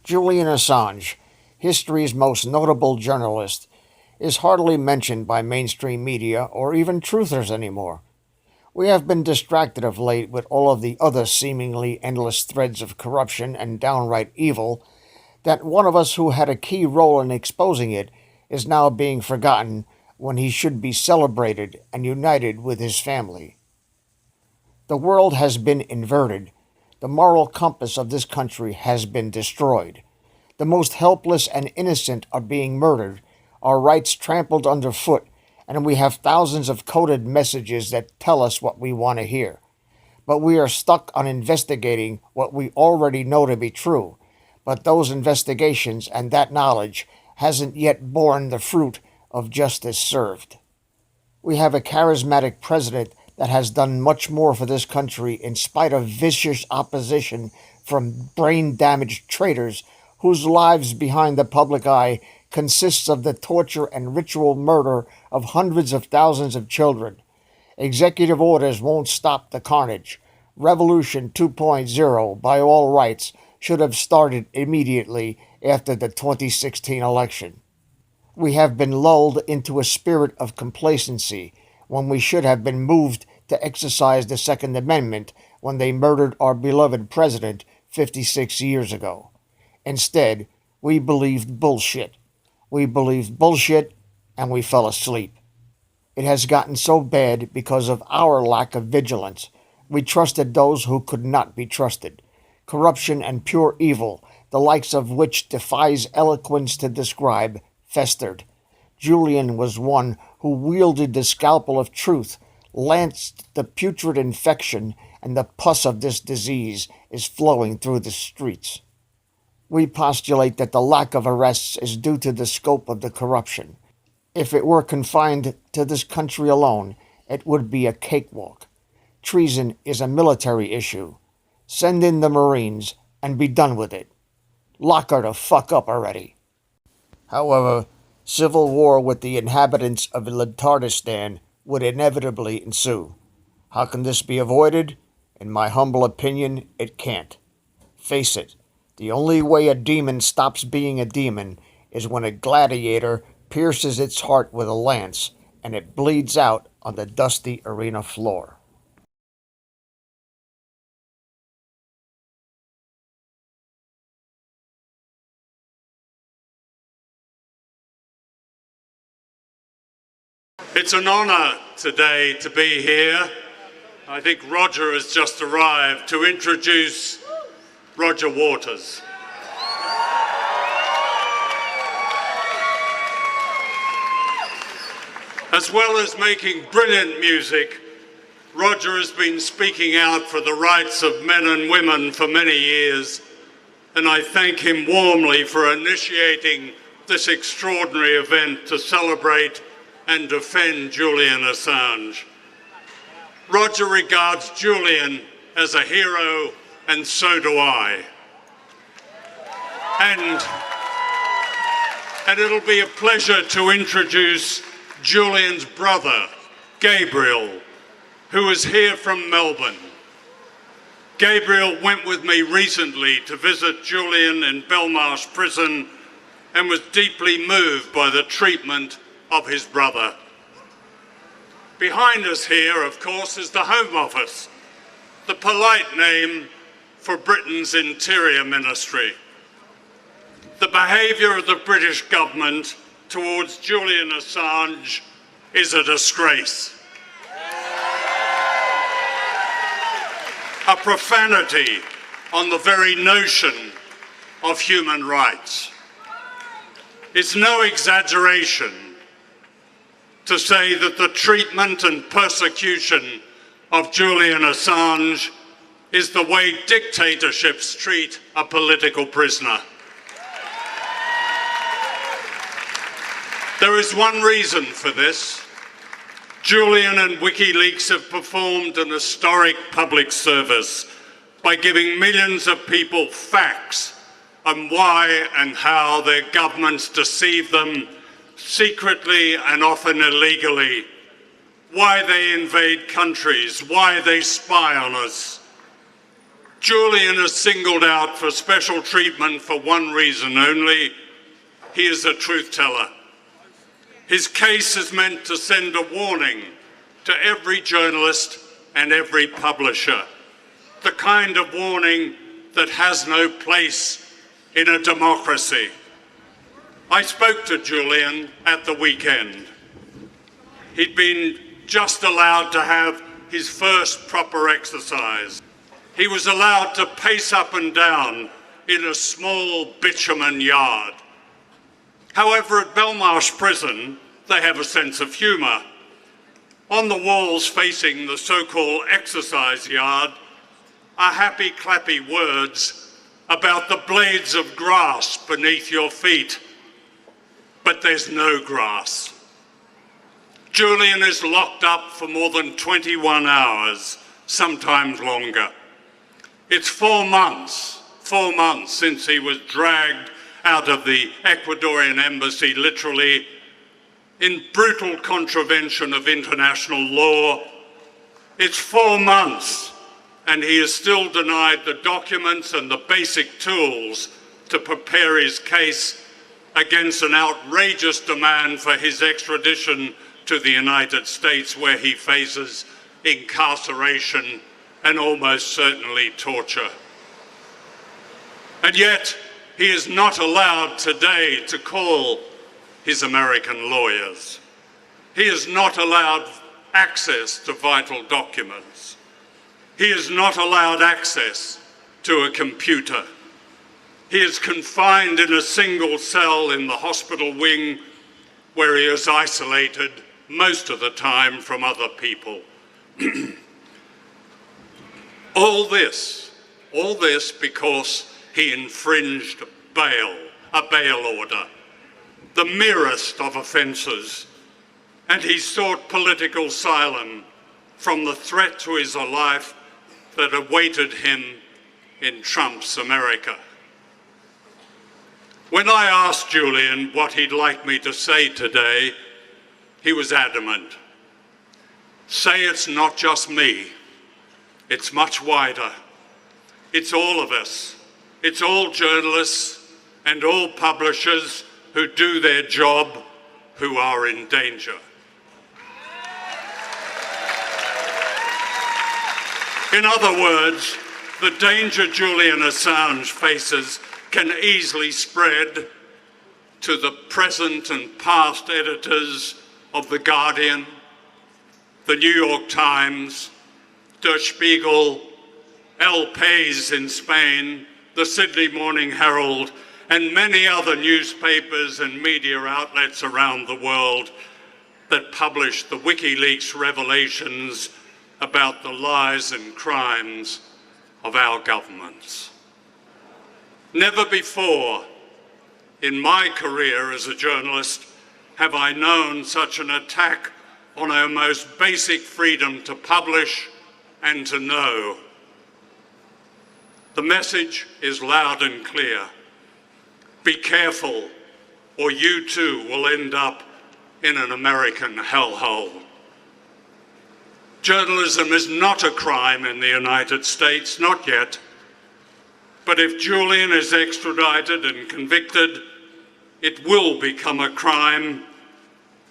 Julian Assange, history's most notable journalist, is hardly mentioned by mainstream media or even truthers anymore. We have been distracted of late with all of the other seemingly endless threads of corruption and downright evil that one of us who had a key role in exposing it is now being forgotten when he should be celebrated and united with his family. The world has been inverted. The moral compass of this country has been destroyed. The most helpless and innocent are being murdered, our rights trampled underfoot, and we have thousands of coded messages that tell us what we want to hear. But we are stuck on investigating what we already know to be true, but those investigations and that knowledge hasn't yet borne the fruit of justice served. We have a charismatic president that has done much more for this country in spite of vicious opposition from brain-damaged traitors whose lives behind the public eye consists of the torture and ritual murder of hundreds of thousands of children. Executive orders won't stop the carnage. Revolution 2.0, by all rights, should have started immediately after the 2016 election. We have been lulled into a spirit of complacency when we should have been moved to exercise the Second Amendment when they murdered our beloved president 56 years ago. Instead, we believed bullshit. We believed bullshit and we fell asleep. It has gotten so bad because of our lack of vigilance. We trusted those who could not be trusted. Corruption and pure evil, the likes of which defies eloquence to describe, festered. Julian was one who wielded the scalpel of truth, lanced the putrid infection, and the pus of this disease is flowing through the streets. We postulate that the lack of arrests is due to the scope of the corruption. If it were confined to this country alone, it would be a cakewalk. Treason is a military issue. Send in the Marines and be done with it. Lock her the fuck up already. However, civil war with the inhabitants of Letardistan would inevitably ensue. How can this be avoided? In my humble opinion, it can't. Face it, the only way a demon stops being a demon is when a gladiator pierces its heart with a lance and it bleeds out on the dusty arena floor. It's an honor today to be here. I think Roger has just arrived to introduce Roger Waters. As well as making brilliant music, Roger has been speaking out for the rights of men and women for many years, and I thank him warmly for initiating this extraordinary event to celebrate and defend Julian Assange. Roger regards Julian as a hero, and so do I. And it'll be a pleasure to introduce Julian's brother, Gabriel, who is here from Melbourne. Gabriel went with me recently to visit Julian in Belmarsh prison and was deeply moved by the treatment of his brother. Behind us here, of course, is the Home Office, the polite name for Britain's Interior Ministry. The behaviour of the British government towards Julian Assange is a disgrace. A profanity on the very notion of human rights. It's no exaggeration to say that the treatment and persecution of Julian Assange is the way dictatorships treat a political prisoner. There is one reason for this. Julian and WikiLeaks have performed an historic public service by giving millions of people facts on why and how their governments deceive them secretly and often illegally, why they invade countries, why they spy on us. Julian is singled out for special treatment for one reason only: he is a truth teller. His case is meant to send a warning to every journalist and every publisher, the kind of warning that has no place in a democracy. I spoke to Julian at the weekend. He'd been just allowed to have his first proper exercise. He was allowed to pace up and down in a small bitumen yard. However, at Belmarsh Prison, they have a sense of humour. On the walls facing the so-called exercise yard are happy, clappy words about the blades of grass beneath your feet. But there's no grass. Julian is locked up for more than 21 hours, sometimes longer. It's 4 months since he was dragged out of the Ecuadorian embassy, literally, in brutal contravention of international law. It's 4 months, and he is still denied the documents and the basic tools to prepare his case against an outrageous demand for his extradition to the United States, where he faces incarceration and almost certainly torture. And yet, he is not allowed today to call his American lawyers. He is not allowed access to vital documents. He is not allowed access to a computer. He is confined in a single cell in the hospital wing, where he is isolated most of the time from other people. All this because he infringed a bail order, the merest of offences, and he sought political asylum from the threat to his life that awaited him in Trump's America. When I asked Julian what he'd like me to say today, he was adamant. Say it's not just me. It's much wider. It's all of us. It's all journalists and all publishers who do their job who are in danger. In other words, the danger Julian Assange faces can easily spread to the present and past editors of The Guardian, The New York Times, Der Spiegel, El País in Spain, the Sydney Morning Herald, and many other newspapers and media outlets around the world that publish the WikiLeaks revelations about the lies and crimes of our governments. Never before in my career as a journalist have I known such an attack on our most basic freedom to publish and to know. The message is loud and clear. Be careful, or you too will end up in an American hellhole. Journalism is not a crime in the United States, not yet. But if Julian is extradited and convicted, it will become a crime.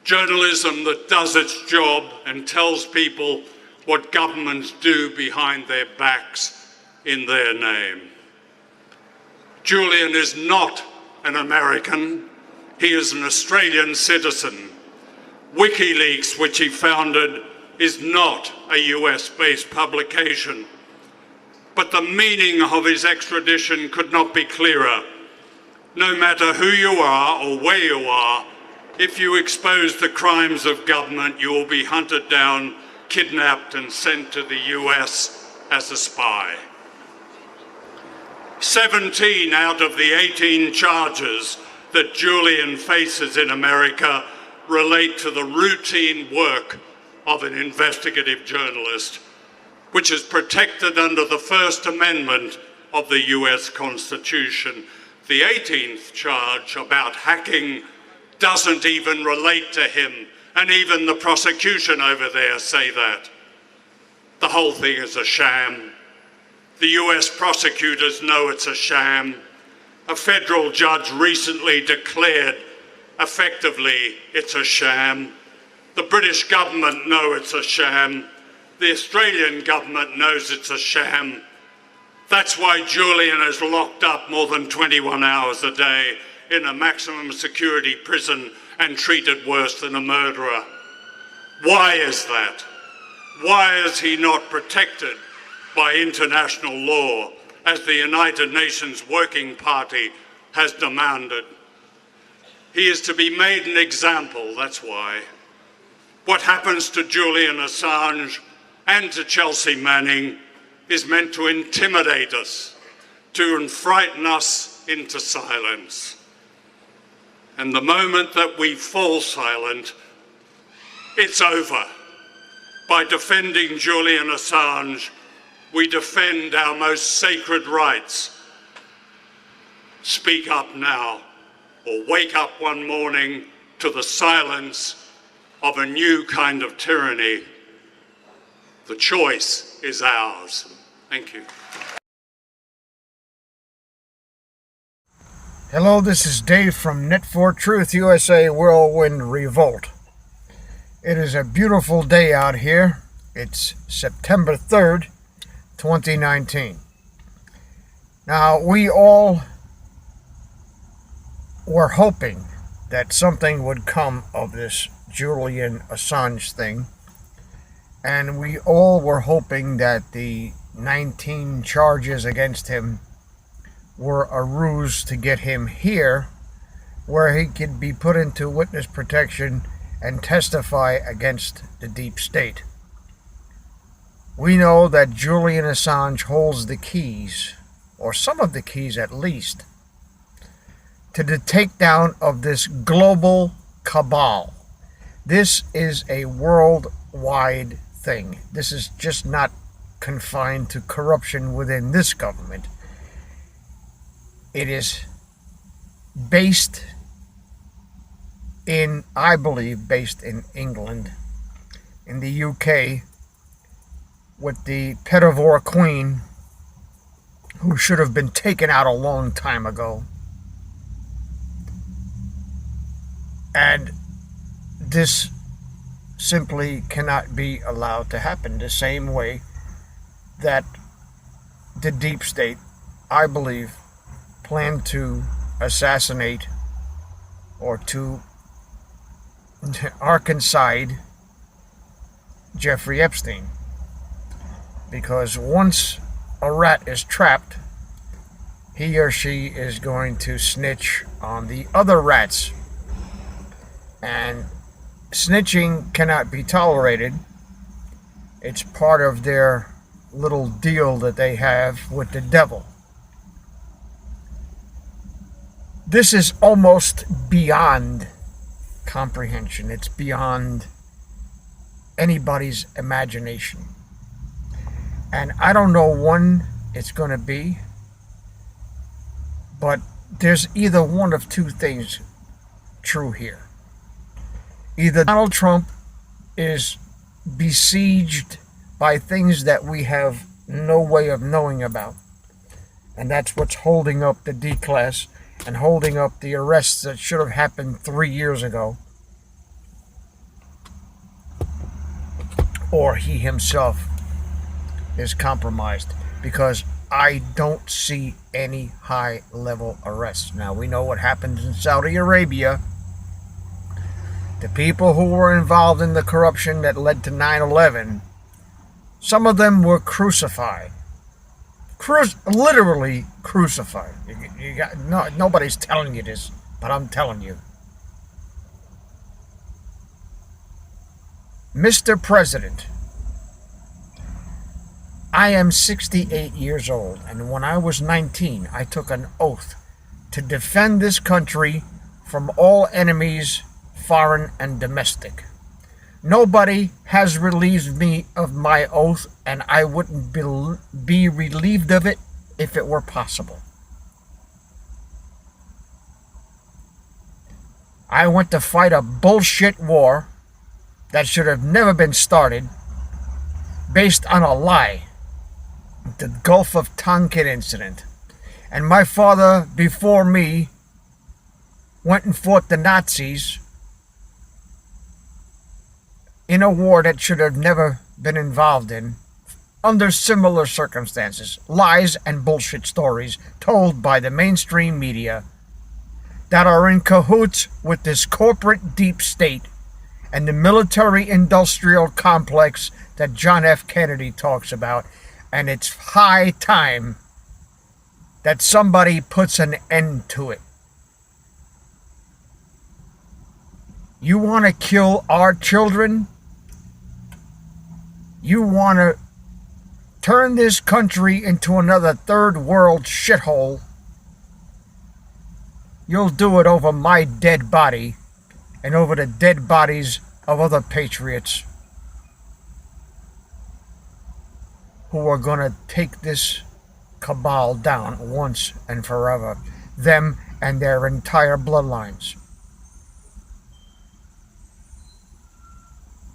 Journalism that does its job and tells people what governments do behind their backs in their name. Julian is not an American. He is an Australian citizen. WikiLeaks, which he founded, is not a US-based publication. But the meaning of his extradition could not be clearer. No matter who you are or where you are, if you expose the crimes of government, you will be hunted down, kidnapped, and sent to the US as a spy. 17 out of the 18 charges that Julian faces in America relate to the routine work of an investigative journalist, which is protected under the First Amendment of the US Constitution. The 18th charge about hacking doesn't even relate to him, and even the prosecution over there say that. The whole thing is a sham. The US prosecutors know it's a sham. A federal judge recently declared effectively it's a sham. The British government know it's a sham. The Australian government knows it's a sham. That's why Julian is locked up more than 21 hours a day in a maximum security prison and treated worse than a murderer. Why is that? Why is he not protected by international law, as the United Nations Working Party has demanded? He is to be made an example, that's why. What happens to Julian Assange and to Chelsea Manning is meant to intimidate us, to frighten us into silence. And the moment that we fall silent, it's over. By defending Julian Assange, we defend our most sacred rights. Speak up now, or wake up one morning to the silence of a new kind of tyranny. The choice is ours. Thank you. Hello, this is Dave from Net for Truth USA Whirlwind Revolt. It is a beautiful day out here. It's September 3rd, 2019. Now, we all were hoping that something would come of this Julian Assange thing, and we all were hoping that the 19 charges against him were a ruse to get him here, where he could be put into witness protection and testify against the deep state. We know that Julian Assange holds the keys, or some of the keys at least, to the takedown of this global cabal. This is a worldwide thing. This is just not confined to corruption within this government. It is based in, I believe, based in England, in the UK, with the Pettivore Queen, who should have been taken out a long time ago. And this simply cannot be allowed to happen, the same way that the deep state, I believe, planned to assassinate or to arkancide Jeffrey Epstein. Because once a rat is trapped, he or she is going to snitch on the other rats. And snitching cannot be tolerated. It's part of their little deal that they have with the devil. This is almost beyond comprehension. It's beyond anybody's imagination. And I don't know when it's going to be, but there's either one of two things true here. Either Donald Trump is besieged by things that we have no way of knowing about, and that's what's holding up the D-class and holding up the arrests that should have happened 3 years ago, or he himself is compromised, because I don't see any high-level arrests. Now, we know what happened in Saudi Arabia. The people who were involved in the corruption that led to 9/11, some of them were crucified. Literally crucified. Nobody's telling you this, but I'm telling you. Mr. President, I am 68 years old, and when I was 19, I took an oath to defend this country from all enemies, foreign and domestic. Nobody has relieved me of my oath, and I wouldn't be relieved of it if it were possible. I went to fight a bullshit war that should have never been started, based on a lie. the Gulf of Tonkin incident. And my father, before me, went and fought the Nazis in a war that should have never been involved in, under similar circumstances. Lies and bullshit stories told by the mainstream media that are in cahoots with this corporate deep state and the military-industrial complex that John F. Kennedy talks about. And it's high time that somebody puts an end to it. You want to kill our children? You want to turn this country into another third world shithole? You'll do it over my dead body and over the dead bodies of other patriots who are going to take this cabal down once and forever. Them and their entire bloodlines.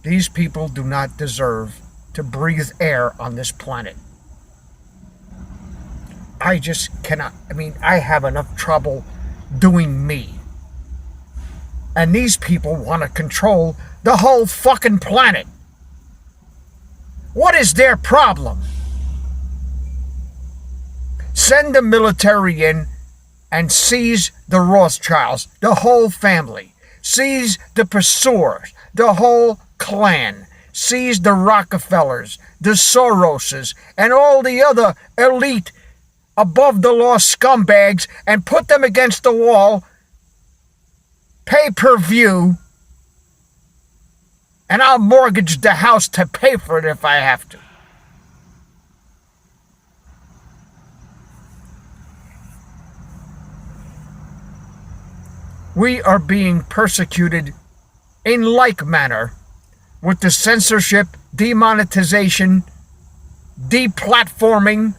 These people do not deserve to breathe air on this planet. I just cannot. I have enough trouble doing me. And these people want to control the whole fucking planet. What is their problem? Send the military in and seize the Rothschilds, the whole family. Seize the pursuers, the whole clan. Seize the Rockefellers, the Soroses, and all the other elite above-the-law scumbags and put them against the wall, pay-per-view, and I'll mortgage the house to pay for it if I have to. We are being persecuted in like manner with the censorship, demonetization, deplatforming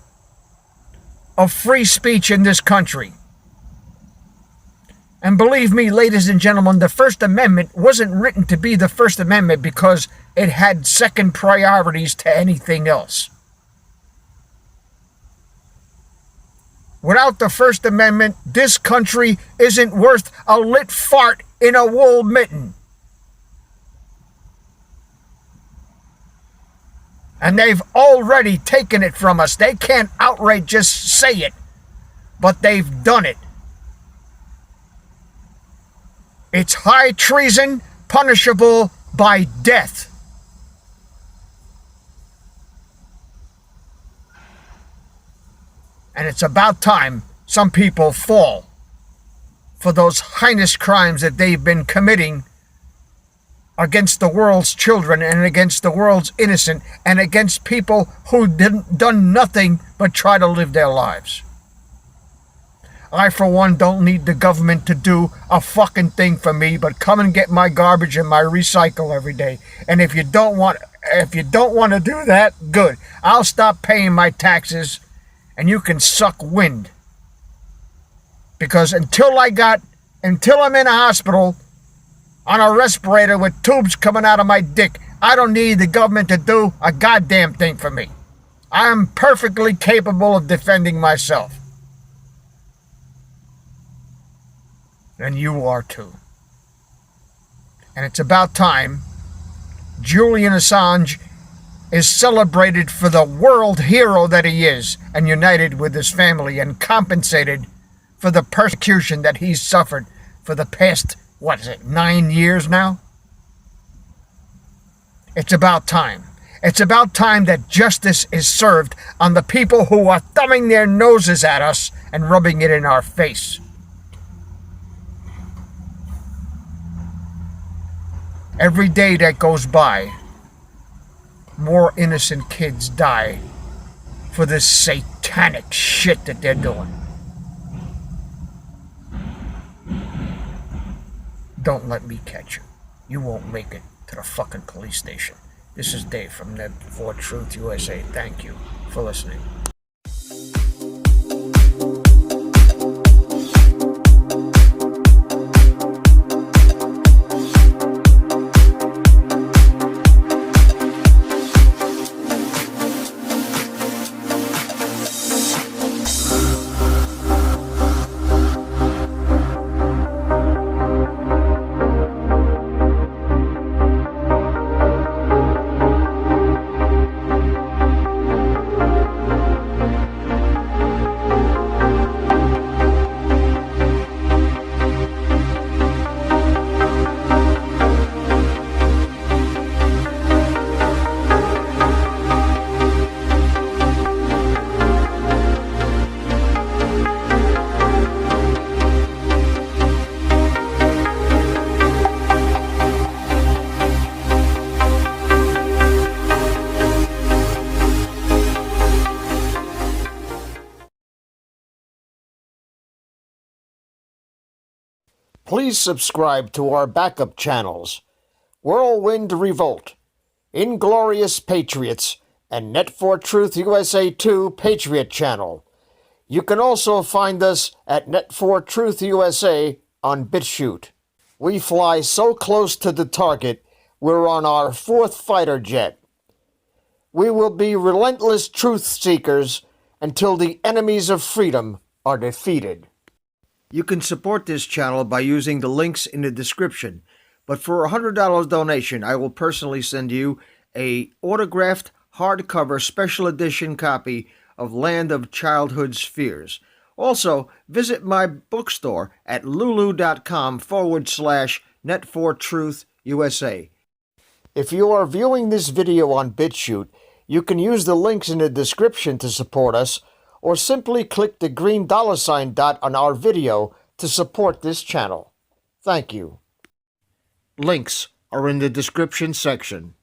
of free speech in this country. And believe me, ladies and gentlemen, the First Amendment wasn't written to be the First Amendment because it had second priorities to anything else. Without the First Amendment, this country isn't worth a lit fart in a wool mitten. And they've already taken it from us. They can't outright just say it, but they've done it. It's high treason, punishable by death. And it's about time some people fall for those heinous crimes that they've been committing against the world's children and against the world's innocent and against people who done nothing but try to live their lives. I, for one, don't need the government to do a fucking thing for me, but come and get my garbage and my recycle every day. And if you don't want to do that, good. I'll stop paying my taxes and you can suck wind. Because until I'm in a hospital on a respirator with tubes coming out of my dick, I don't need the government to do a goddamn thing for me. I am perfectly capable of defending myself. And you are too. And it's about time Julian Assange is celebrated for the world hero that he is and united with his family and compensated for the persecution that he's suffered for the past, 9 years now? It's about time. It's about time that justice is served on the people who are thumbing their noses at us and rubbing it in our face. Every day that goes by, more innocent kids die for this satanic shit that they're doing. Don't let me catch you. You won't make it to the fucking police station. This is Dave from Net for Truth USA. Thank you for listening. Please subscribe to our backup channels, Whirlwind Revolt, Inglorious Patriots, and Net4Truth USA 2 Patriot channel. You can also find us at Net4Truth USA on BitChute. We fly so close to the target, we're on our 4th fighter jet. We will be relentless truth seekers until the enemies of freedom are defeated. You can support this channel by using the links in the description, but for a $100 donation, I will personally send you a autographed hardcover special edition copy of Land of Childhood's Fears. Also, visit my bookstore at lulu.com/Net4Truth USA. If you are viewing this video on BitChute, you can use the links in the description to support us, or simply click the green $ dot on our video to support this channel. Thank you. Links are in the description section.